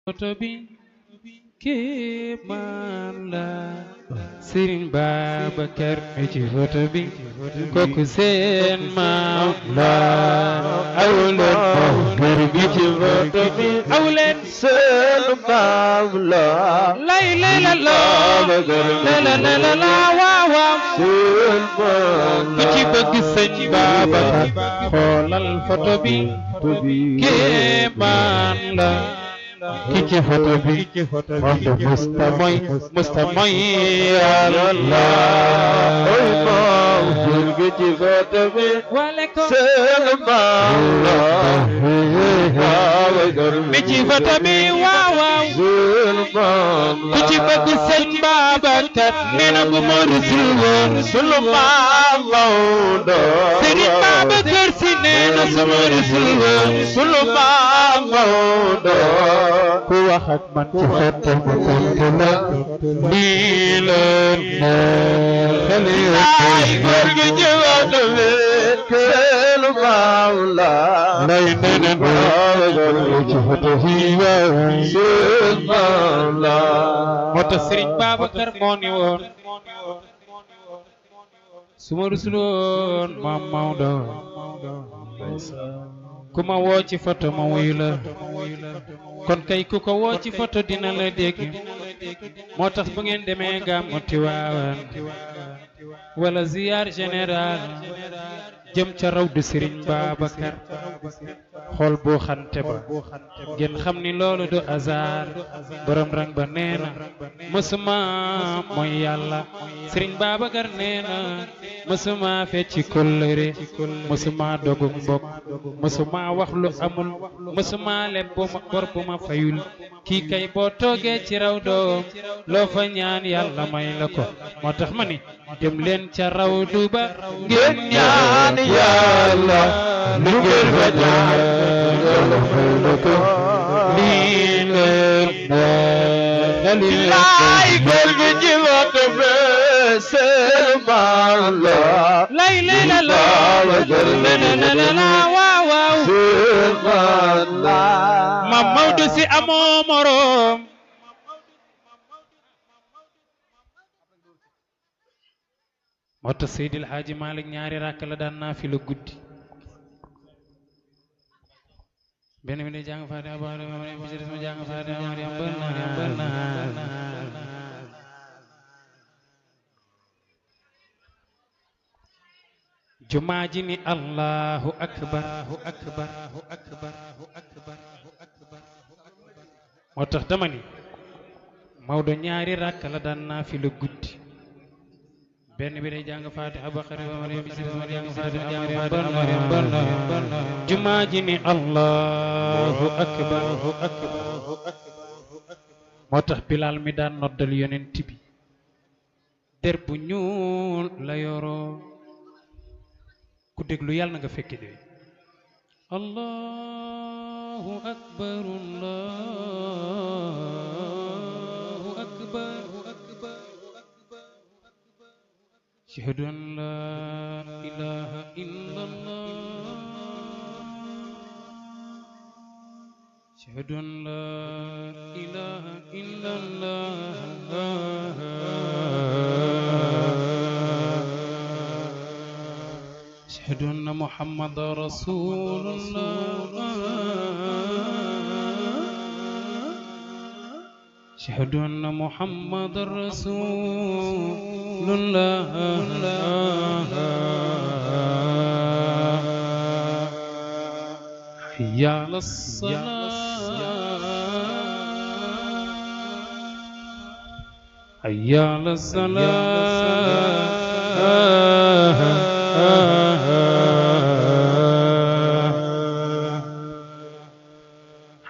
foto bi kéemaan la Serigne Babacar mi ci foto bi kooku seen maam la awleen Babacar bi ci foto bi awleen seen maam la lay lay la la la la waaw waaw seen maam ku ci bëgg sëñ Babacar xoolal foto bi kéemaan la ki ci foto bi moom musta moy yàlla oy maam ki ci foto bi seen maam la mi ci foto bi waaw waaw seen maam la ku ci bëgg sëñ Babacar nee na bu ma rusul woon sunu maam Maodo Serigne Babacar Si nee na su ma rusul woon sunu maam Maodo ku wax ak man ci foto ma tontu la lii leen ay góor gi ci foto bi seen maam la lay nene ci foto bi seen maam la moo tax Serigne Babacar moo ni woon su ma rusul woon maam Maodo ku ma woo ci foto ma wuyu la kon kay ku ko woo ci foto dina la dégg moo tax bu ngeen demee gàmmu Tiwaawan wala ziyaar général jëm ca rawdu Serigne Babacar xool boo xante ba ngeen xam ni loolu du hasard borom rang ba nee na mësuma mooy yàlla Serigne Babacar nee na mësuma fecci kóllëre mësuma dogum mbokk mësuma wax lu amul mësuma leb bor bu ma fayul kii kay boo toogee ci raw doom loo fa ñaan yàlla may la ko moo tax ma ni dem leen ca rawdu ba ngeen ñaan yàlla lu ngeen fa ñaan yàlla may la ko lii leen laay góor gi ci foto bi seen maam la lay lay la la la waaw waaw seen maam la ma Maodo Si amoo morom moo tax Seydil Hadji Malick ñaari rakk la daan naa fi la guddi benn bi ne jàng Faatiha ba bi ci des ma jàng Faatiha Mariam jumaa ji ni Allahu akbar moo tax dama ni Maodo ñaari rakk la daan naa fi la guddi benn bi day jàng Faatiha Baqara ba Mariam bi ci des ma jàng Faatiha Mariam jumaa ji ni Allahu akbar moo tax Bilaal mi daan noddal yonent bi der bu ñuul la yoroo ku déglu yàlla na nga fekke de Allahu akbar Allahu akbar ashhadu an la ilaha illallah ashhadu an la ilaha illallah ashhadu anna muhammadan rasulullah ashhadu anna muhammadan rasulullah hayya ala salat hayya ala salat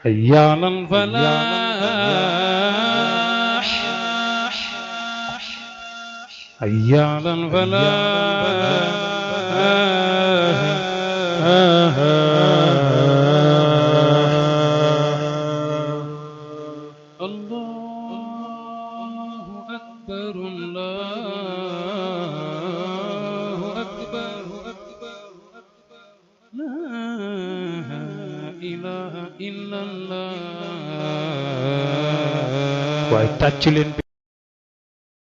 حي على الفلاح حي على الفلاح الله أكبر الله أكبر لا إله إلا الله waaye tàccu leen